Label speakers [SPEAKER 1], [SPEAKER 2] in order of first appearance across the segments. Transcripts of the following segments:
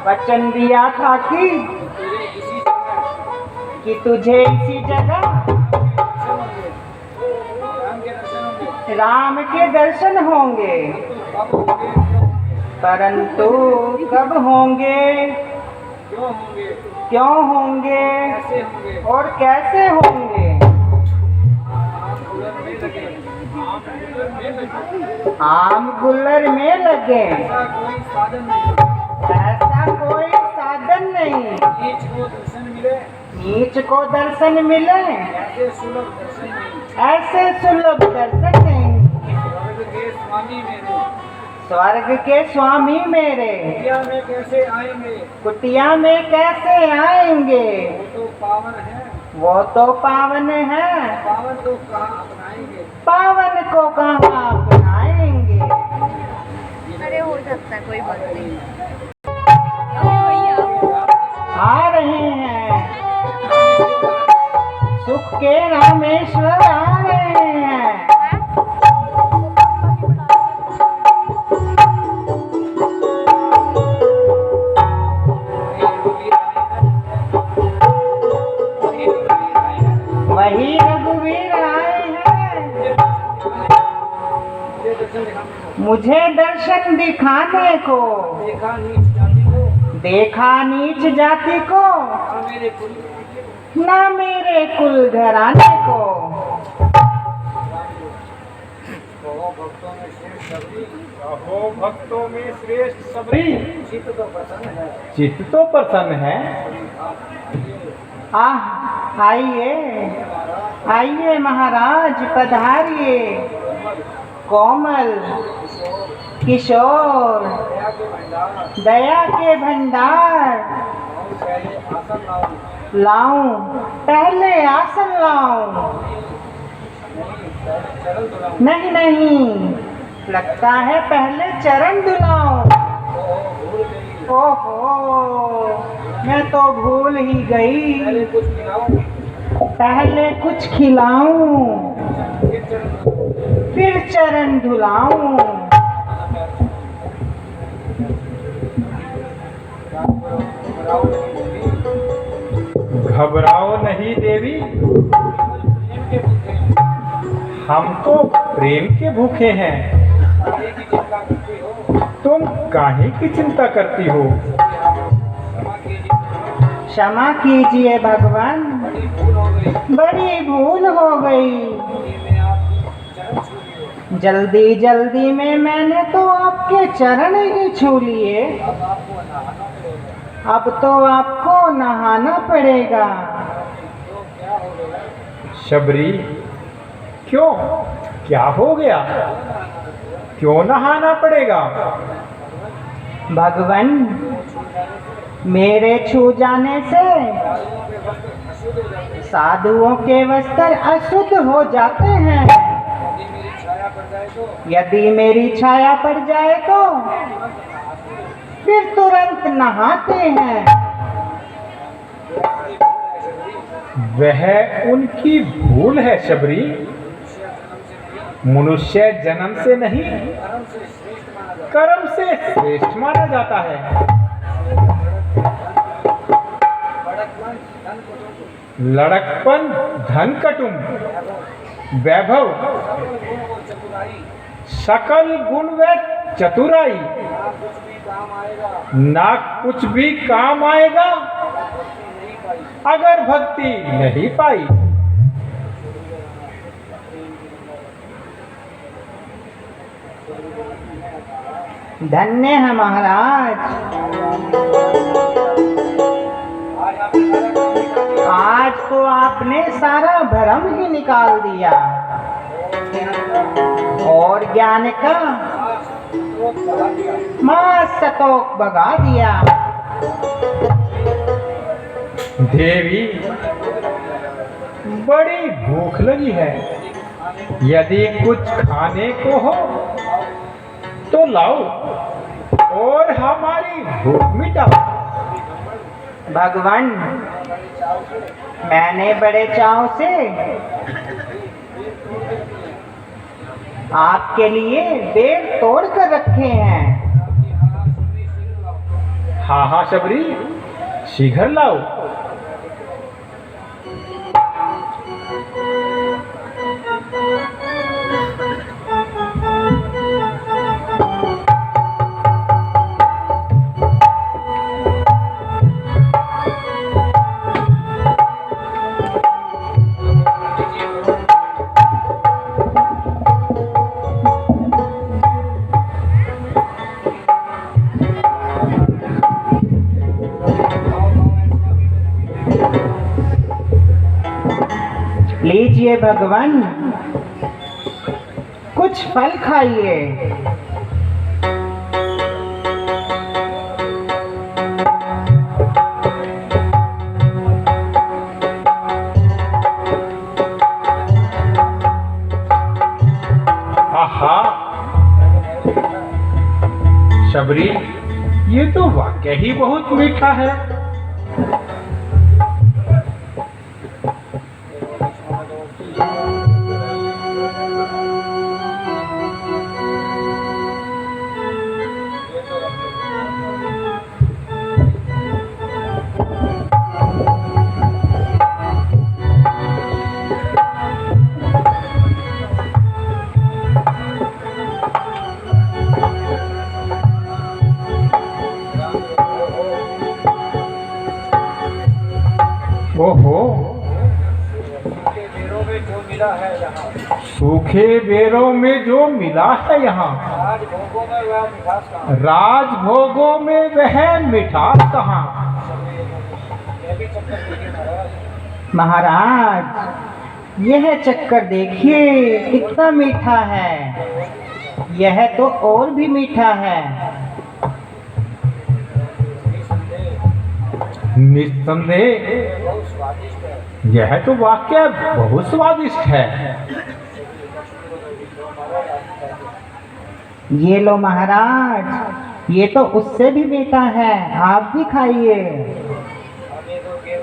[SPEAKER 1] वचन दिया था कि तुझे इसी जगह राम के दर्शन होंगे, परंतु कब होंगे, क्यों होंगे और कैसे होंगे? आम गुल्लर में लगे, ऐसा कोई साधन नहीं, नीच को दर्शन मिले, ऐसे सुलभ दर्शन नहीं। स्वर्ग के स्वामी मेरे
[SPEAKER 2] कुटिया में कैसे आएंगे,
[SPEAKER 1] कुटिया में कैसे आएंगे?
[SPEAKER 2] वो तो पावन है,
[SPEAKER 1] वो तो पावन है,
[SPEAKER 2] पावन को कहाँ अपनाएंगे,
[SPEAKER 1] पावन को कहाँ अपनाएंगे?
[SPEAKER 3] अरे हो सकता है, कोई बात नहीं।
[SPEAKER 1] आ रहे हैं सुख के रामेश्वर, आ रहे हैं। वही रघुवीर आए हैं मुझे दर्शन दिखाने को, देखा नीच जाति को, ना मेरे कुल घराने को।
[SPEAKER 2] भक्तों में श्रेष्ठ सबरी,
[SPEAKER 4] चित्त तो प्रसन्न है।
[SPEAKER 1] आइए आइए महाराज, पधारिए। कोमल किशोर, दया के भंडार, लाऊं पहले आसन लाऊं? नहीं नहीं, लगता है पहले चरण दुलाऊं। ओहो, मैं तो भूल ही गई, पहले कुछ खिलाऊं फिर चरण धुलाऊं।
[SPEAKER 4] घबराओ नहीं देवी, हम तो प्रेम के भूखे हैं। तुम काहे की चिंता करती हो?
[SPEAKER 1] क्षमा कीजिए भगवान, बड़ी भूल हो गई। जल्दी जल्दी में मैंने तो आपके चरण ही छू लिए। अब तो आपको नहाना पड़ेगा।
[SPEAKER 2] तो क्या हो गया?
[SPEAKER 4] शबरी, क्यों? क्या हो गया? क्यों नहाना पड़ेगा?
[SPEAKER 1] भगवान, मेरे छू जाने से साधुओं के वस्त्र अशुद्ध हो जाते हैं।
[SPEAKER 2] यदि मेरी छाया पड़ जाए तो
[SPEAKER 1] यदि मेरी छाया पड़ जाए तो फिर तुरंत नहाते हैं।
[SPEAKER 4] वह उनकी भूल है शबरी। मनुष्य जन्म से नहीं, कर्म से श्रेष्ठ माना जाता है। लड़कपन, धन कुटुंब, वैभव, सकल गुण व चतुराई, ना कुछ भी काम आएगा अगर भक्ति नहीं पाई।
[SPEAKER 1] धन्य है महाराज, आज तो आपने सारा भ्रम ही निकाल दिया और ज्ञान का महासतोक भगा दिया।
[SPEAKER 4] देवी, बड़ी भूख लगी है। यदि कुछ खाने को हो तो लाओ और हमारी भूख मिटाओ।
[SPEAKER 1] भगवान, मैंने बड़े चाव से आपके लिए बेर तोड़ कर रखे हैं।
[SPEAKER 4] हाँ हाँ शबरी, शीघ्र लाओ।
[SPEAKER 1] लीजिए भगवान, कुछ फल खाइए।
[SPEAKER 4] आहा शबरी, ये तो वाकई ही बहुत मीठा है। ओहो,
[SPEAKER 2] बेरों में जो मिला है यहाँ,
[SPEAKER 4] सूखे बेरों में जो मिला है यहाँ,
[SPEAKER 2] राजभोगों में वह मिठास कहाँ?
[SPEAKER 4] राजभोगों में वह मिठास कहाँ?
[SPEAKER 2] यह भी चक्कर देखिए महाराज।
[SPEAKER 1] महाराज, यह चक्कर देखिए कितना मीठा है। यह तो और भी मीठा है।
[SPEAKER 4] निस्संदेह
[SPEAKER 2] बहुत स्वादिष्ट है।
[SPEAKER 4] यह तो वाकई बहुत स्वादिष्ट है।
[SPEAKER 1] ये लो महाराज, ये तो उससे भी मीठा है, आप भी खाइए।
[SPEAKER 2] हमें दोगे?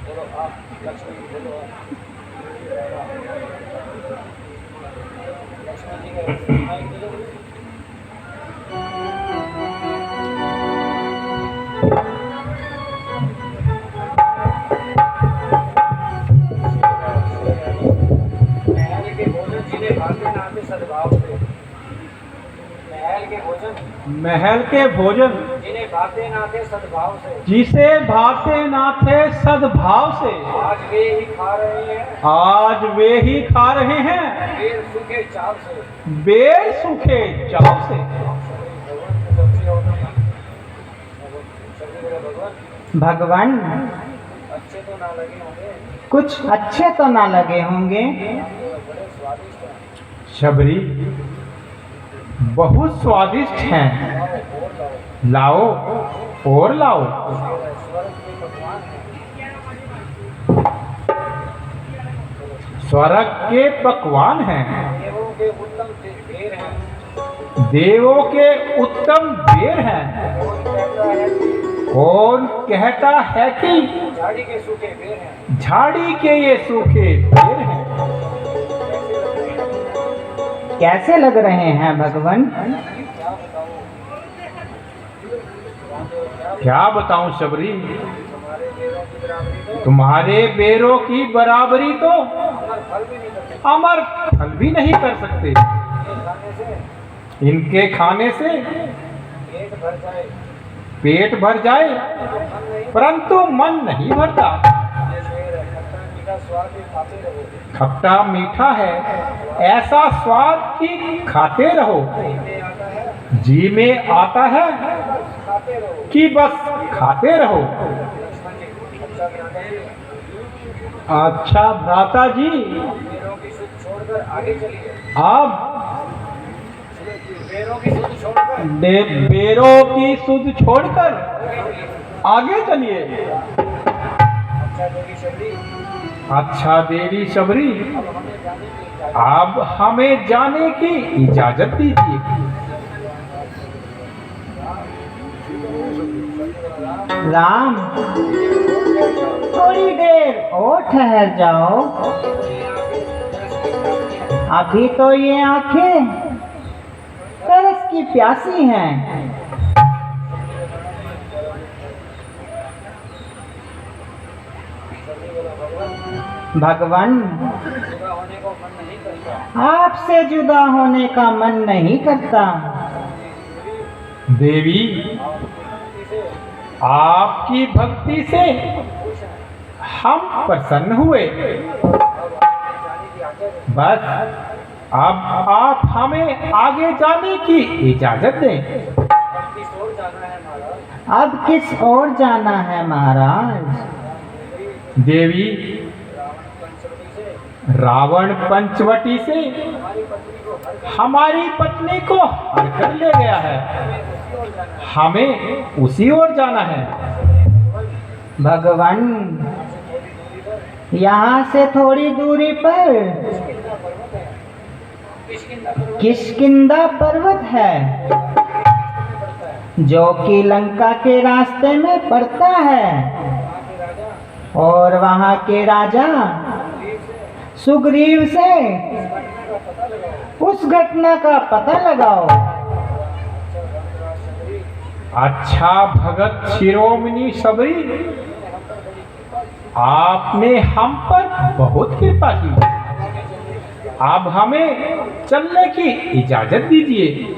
[SPEAKER 2] बोलो आप, लक्ष्मी बोलो आप। लक्ष्मी जी का माइक दे दो। महल के भोजन जिन्हें भाते नाते सद्भाव से, महल के भोजन
[SPEAKER 4] महल के भोजन
[SPEAKER 2] जिन्हें भाते नाते सद्भाव से,
[SPEAKER 4] जिसे भाते नाते सद्भाव से,
[SPEAKER 2] आज वे ही खा रहे हैं
[SPEAKER 4] आज वे ही खा रहे हैं
[SPEAKER 2] बेर सूखे चाव से।
[SPEAKER 4] बेर सूखे चाव से।
[SPEAKER 2] भगवान को सबसे और
[SPEAKER 1] भगवान
[SPEAKER 2] अच्छे तो ना लगे होंगे,
[SPEAKER 1] कुछ अच्छे तो ना लगे होंगे।
[SPEAKER 2] बड़े स्वादिष्ट हैं।
[SPEAKER 4] शबरी बहुत स्वादिष्ट हैं। लाओ और लाओ।
[SPEAKER 2] स्वर्ग के पकवान हैं।
[SPEAKER 4] स्वर्ग के पकवान हैं।
[SPEAKER 2] देवों के उत्तम बेर हैं।
[SPEAKER 4] देवों के उत्तम बेर हैं।
[SPEAKER 2] कौन कहता है कि
[SPEAKER 4] कौन कहता है कि
[SPEAKER 2] झाड़ी के सूखे बेर हैं।
[SPEAKER 4] झाड़ी के ये सूखे बेर हैं।
[SPEAKER 1] कैसे लग रहे हैं भगवान?
[SPEAKER 2] क्या बताऊं?
[SPEAKER 4] क्या बताऊं शबरी,
[SPEAKER 2] हमारे बेरों की बराबरी तो
[SPEAKER 4] तुम्हारे बेरों की बराबरी तो
[SPEAKER 2] अमर फल भी नहीं करते।
[SPEAKER 4] अमर फल भी नहीं कर सकते।
[SPEAKER 2] ये खाने से
[SPEAKER 4] इनके खाने से
[SPEAKER 2] पेट भर जाए,
[SPEAKER 4] पेट भर जाए
[SPEAKER 2] मन नहीं।
[SPEAKER 4] परंतु मन नहीं भरता।
[SPEAKER 2] ये शेर है, खट्टा मीठा स्वाद भी खाते रहो।
[SPEAKER 4] खट्टा मीठा है ऐसा स्वाद कि खाते रहो।
[SPEAKER 2] ये आता है,
[SPEAKER 4] जी में आता है
[SPEAKER 2] खाते रहो।
[SPEAKER 4] कि बस खाते रहो।
[SPEAKER 2] लक्ष्मण जी, अच्छा ज्ञाता जी,
[SPEAKER 4] अच्छा भ्राता जी,
[SPEAKER 2] बेरों की सुध छोड़कर आगे चलिए।
[SPEAKER 4] आप
[SPEAKER 2] बेरों की सुध छोड़कर
[SPEAKER 4] बेरों की सुध छोड़कर आगे चलिए।
[SPEAKER 2] अच्छा देवी शबरी,
[SPEAKER 4] अच्छा देवी शबरी,
[SPEAKER 2] अब हमें जाने की
[SPEAKER 4] अब हमें जाने की
[SPEAKER 2] इजाजत
[SPEAKER 4] इजाजत दीजिए।
[SPEAKER 1] राम थोड़ी देर और ठहर जाओ। अभी तो ये आंखें तरस की प्यासी हैं। भगवान
[SPEAKER 2] जुदा होने को मन नहीं करता।
[SPEAKER 1] आपसे जुदा होने का मन नहीं करता।
[SPEAKER 4] देवी आपकी भक्ति से हम प्रसन्न हुए। बस अब आप हमें आगे जाने की इजाजत दें।
[SPEAKER 1] अब किस ओर जाना है महाराज?
[SPEAKER 4] देवी रावण पंचवटी से हमारी पत्नी को हर कर ले गया है। हमें उसी ओर जाना है।
[SPEAKER 1] भगवान यहाँ से थोड़ी दूरी पर किष्किंधा पर्वत है, जो कि लंका के रास्ते में पड़ता है। और वहाँ के राजा सुग्रीव से उस घटना का पता लगाओ।
[SPEAKER 4] अच्छा भगत शिरोमणि शबरी, आपने हम पर बहुत कृपा की। अब हमें चलने की इजाजत दीजिए।